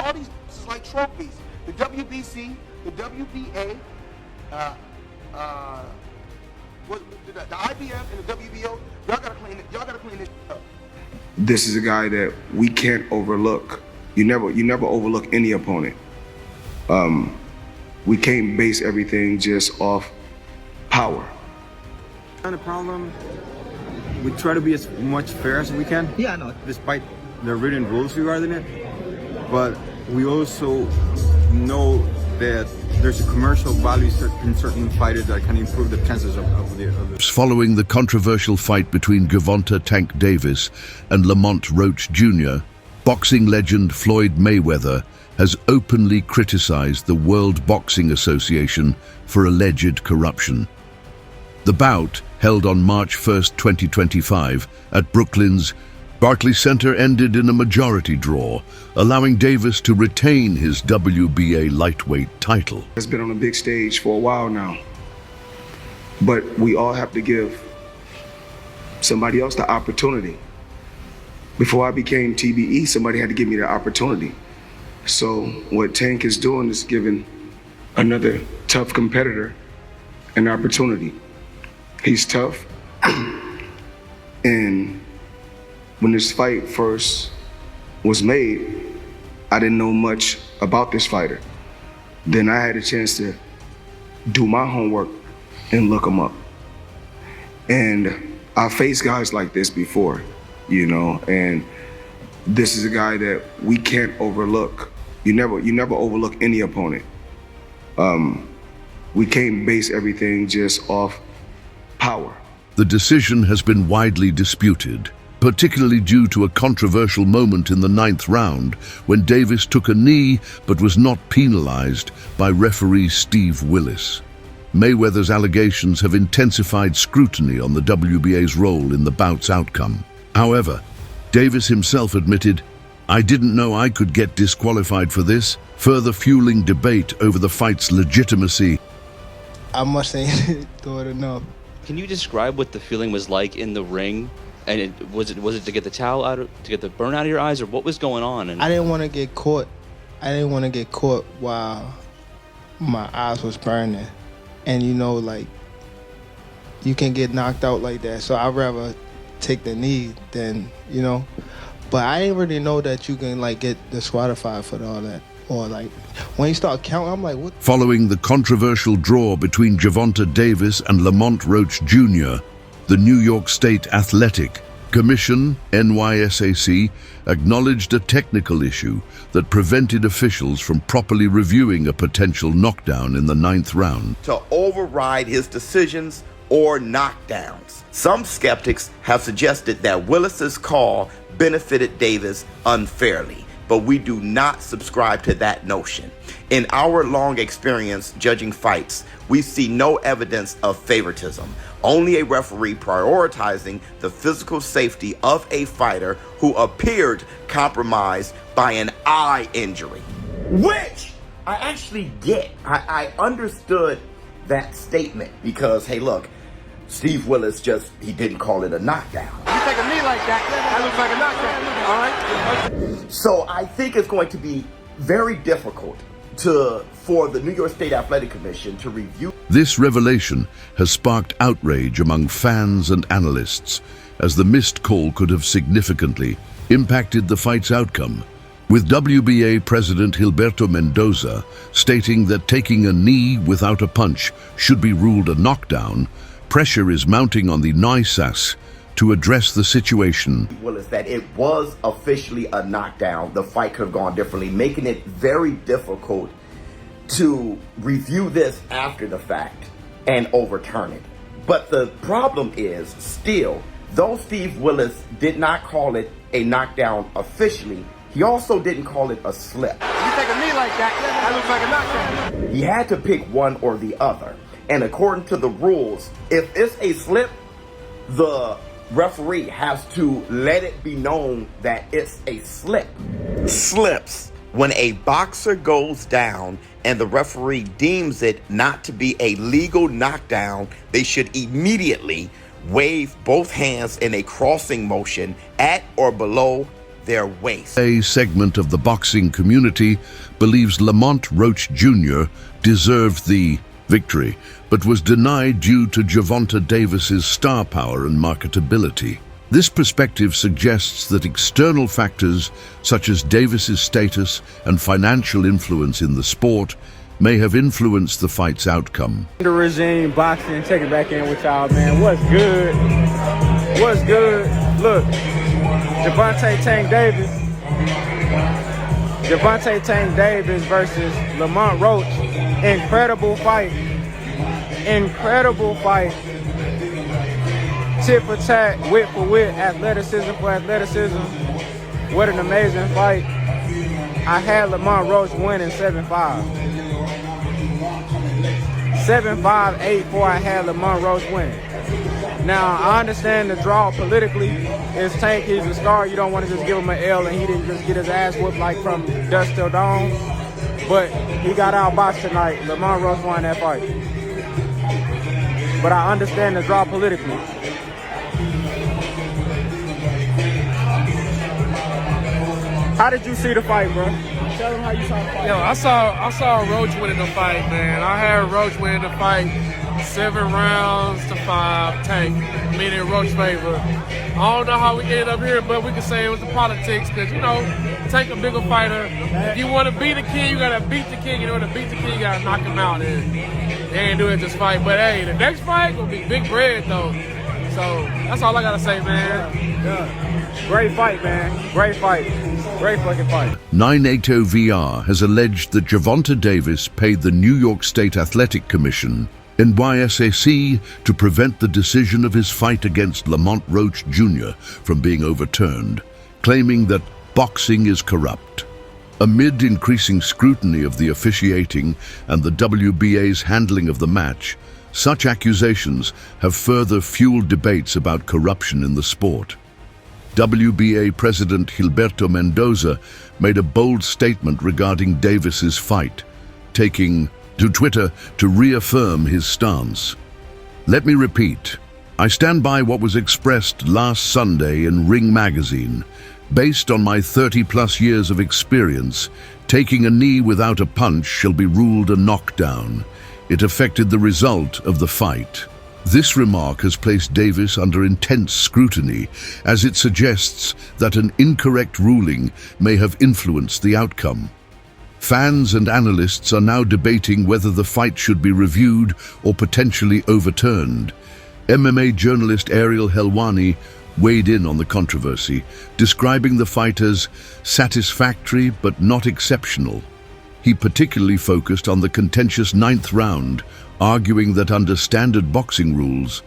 all these is like trophies. The WBC, the WBA, the IBF and the WBO, y'all gotta clean this up. This is a guy that we can't overlook. You never overlook any opponent. We can't base everything just off power. Not a problem. We try to be as much fair as we can. Yeah, I know. Despite the written rules regarding it. But we also know that there's a commercial value in certain fighters that can improve the chances of the Following the controversial fight between Gervonta "Tank" Davis and Lamont Roach Jr., boxing legend Floyd Mayweather has openly criticized the World Boxing Association for alleged corruption. The bout, held on March 1, 2025, at Brooklyn's Barclays Center, ended in a majority draw, allowing Davis to retain his WBA lightweight title. It's been on a big stage for a while now, but we all have to give somebody else the opportunity. Before I became TBE, somebody had to give me the opportunity. So what Tank is doing is giving another tough competitor an opportunity. He's tough, and when this fight first was made, I didn't know much about this fighter. Then I had a chance to do my homework and look him up. And I faced guys like this before, you know, and this is a guy that we can't overlook. You never overlook any opponent. We can't base everything just off power. The decision has been widely disputed, particularly due to a controversial moment in the 9th round when Davis took a knee but was not penalized by referee Steve Willis. Mayweather's allegations have intensified scrutiny on the WBA's role in the bout's outcome. However, Davis himself admitted, "I didn't know I could get disqualified for this," further fueling debate over the fight's legitimacy. I must say, throw it enough. Can you describe what the feeling was like in the ring? And was it to get the towel out, to get the burn out of your eyes, or what was going on? And I didn't want to get caught. I didn't want to get caught while my eyes was burning. And you know, like, you can get knocked out like that. So I'd rather take the knee than, you know. But I didn't really know that you can, like, get disqualified for all that. Or, like, when you start counting, I'm like, what? Following the controversial draw between Gervonta Davis and Lamont Roach Jr., the New York State Athletic Commission, NYSAC, acknowledged a technical issue that prevented officials from properly reviewing a potential knockdown in the 9th round. To override his decisions or knockdowns. Some skeptics have suggested that Willis's call benefited Davis unfairly, but we do not subscribe to that notion. In our long experience judging fights, we see no evidence of favoritism, only a referee prioritizing the physical safety of a fighter who appeared compromised by an eye injury. Which I actually get. I understood that statement because, hey, look, Steve Willis he didn't call it a knockdown. You take a knee like that looks like a knockdown, all right? So I think it's going to be very difficult for the New York State Athletic Commission to review. This revelation has sparked outrage among fans and analysts, as the missed call could have significantly impacted the fight's outcome, with WBA President Gilberto Mendoza stating that taking a knee without a punch should be ruled a knockdown. Pressure is mounting on the NYSAC to address the situation. Willis, that it was officially a knockdown. The fight could have gone differently, making it very difficult to review this after the fact and overturn it. But the problem is still, though Steve Willis did not call it a knockdown officially, he also didn't call it a slip. You take a knee like that looks like a knockdown. He had to pick one or the other. And according to the rules, if it's a slip, the referee has to let it be known that it's a slip. Slips. When a boxer goes down and the referee deems it not to be a legal knockdown, they should immediately wave both hands in a crossing motion at or below their waist. A segment of the boxing community believes Lamont Roach Jr. deserved the victory, but was denied due to Gervonta Davis's star power and marketability. This perspective suggests that external factors such as Davis's status and financial influence in the sport may have influenced the fight's outcome. The regime boxing, check it back in with y'all, man. What's good? What's good? Look, Gervonta Tank Davis versus Lamont Roach. Incredible fight. Incredible fight. Tit for tat, wit for wit, athleticism for athleticism. What an amazing fight. I had Lamont Roach winning 7-5. 7-5, 8-4, I had Lamont Roach winning. Now, I understand the draw politically. It's Tank, he's a star. You don't want to just give him an L and he didn't just get his ass whooped like from dusk till dawn. But he got outboxed tonight. Lamont Roach won that fight. But I understand the draw politically. How did you see the fight, bro? Tell them how you saw the fight. Yo, I saw Roach winning the fight, man. I had Roach winning the fight 7 rounds to 5, Tank, meaning Roach favor. I don't know how we ended up here, but we can say it was the politics, because, you know, Tank a bigger fighter. If you want to beat the king, you got to beat the king. In order to beat the king, you got to knock him out. And they ain't doing this fight. But, hey, the next fight will be big bread, though. So that's all I got to say, man. Yeah. Great fight, man. Great fight. Great fucking fight. 980VR has alleged that Gervonta Davis paid the New York State Athletic Commission, NYSAC, to prevent the decision of his fight against Lamont Roach Jr. from being overturned, claiming that boxing is corrupt. Amid increasing scrutiny of the officiating and the WBA's handling of the match, such accusations have further fueled debates about corruption in the sport. WBA President Gilberto Mendoza made a bold statement regarding Davis's fight, taking to Twitter to reaffirm his stance. Let me repeat, I stand by what was expressed last Sunday in Ring magazine. Based on my 30-plus years of experience, taking a knee without a punch shall be ruled a knockdown. It affected the result of the fight. This remark has placed Davis under intense scrutiny, as it suggests that an incorrect ruling may have influenced the outcome. Fans and analysts are now debating whether the fight should be reviewed or potentially overturned. MMA journalist Ariel Helwani weighed in on the controversy, describing the fight as satisfactory but not exceptional. He particularly focused on the contentious 9th round, arguing that under standard boxing rules,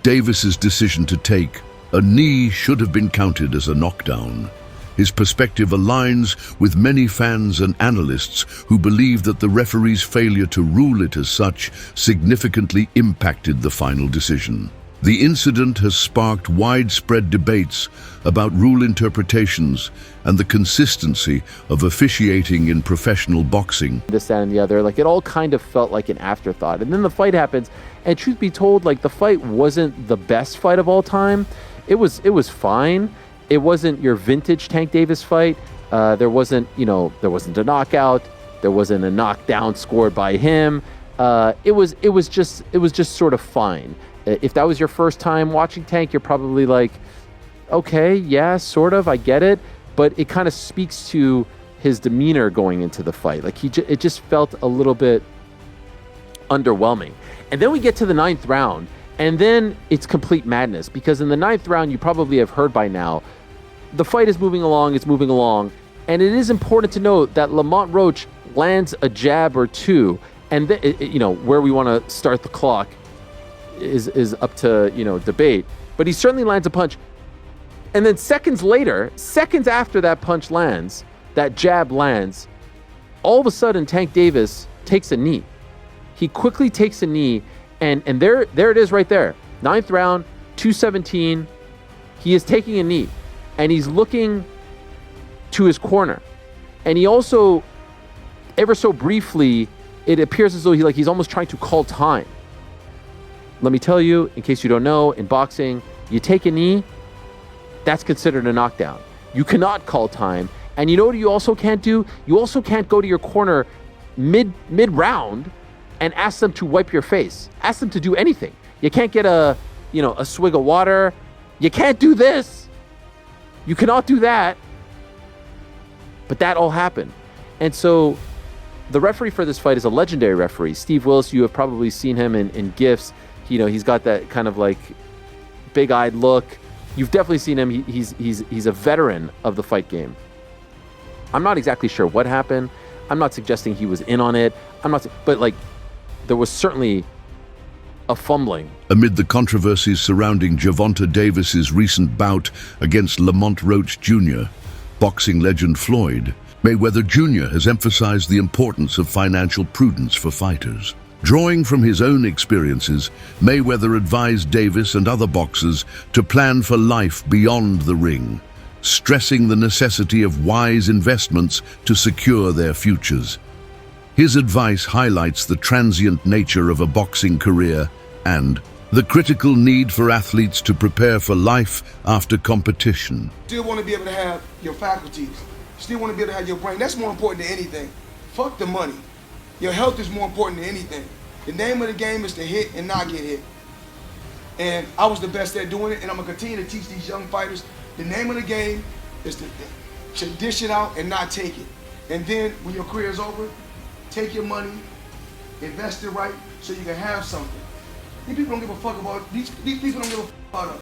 Davis's decision to take a knee should have been counted as a knockdown. His perspective aligns with many fans and analysts who believe that the referee's failure to rule it as such significantly impacted the final decision. The incident has sparked widespread debates about rule interpretations and the consistency of officiating in professional boxing. This, that, and the other, like it all kind of felt like an afterthought. And then the fight happens, and truth be told, like the fight wasn't the best fight of all time. It was fine. It wasn't your vintage Tank Davis fight. There wasn't a knockout. There wasn't a knockdown scored by him. It was just sort of fine. If that was your first time watching Tank, you're probably like, okay, yeah, sort of, I get it. But it kind of speaks to his demeanor going into the fight. Like it just felt a little bit underwhelming. And then we get to the 9th round, and then it's complete madness, because in the 9th round, you probably have heard by now, the fight is moving along, and it is important to note that Lamont Roach lands a jab or two, and where we want to start the clock is up to debate, but he certainly lands a punch. And then seconds after that punch lands, that jab lands, all of a sudden Tank Davis takes a knee. He quickly takes a knee, and there it is right there. 9th round, 217. He is taking a knee, and he's looking to his corner. And he also, ever so briefly, it appears as though he's almost trying to call time. Let me tell you, in case you don't know, in boxing, you take a knee, that's considered a knockdown. You cannot call time. And you know what you also can't do? You also can't go to your corner mid-round and ask them to wipe your face. Ask them to do anything. You can't get a swig of water. You can't do this. You cannot do that. But that all happened. And so the referee for this fight is a legendary referee. Steve Willis, you have probably seen him in GIFs. He's got that kind of like big-eyed look. You've definitely seen him. He's a veteran of the fight game. I'm not exactly sure what happened. I'm not suggesting he was in on it. But like, there was certainly a fumbling. Amid the controversies surrounding Gervonta Davis's recent bout against Lamont Roach Jr., boxing legend Floyd Mayweather Jr. has emphasized the importance of financial prudence for fighters. Drawing from his own experiences, Mayweather advised Davis and other boxers to plan for life beyond the ring, stressing the necessity of wise investments to secure their futures. His advice highlights the transient nature of a boxing career and the critical need for athletes to prepare for life after competition. Still want to be able to have your faculties. Still want to be able to have your brain. That's more important than anything. Fuck the money. Your health is more important than anything. The name of the game is to hit and not get hit. And I was the best at doing it, and I'm going to continue to teach these young fighters. The name of the game is to dish it out and not take it. And then when your career is over, take your money, invest it right so you can have something. These people don't give a fuck about, these people don't give a fuck about us.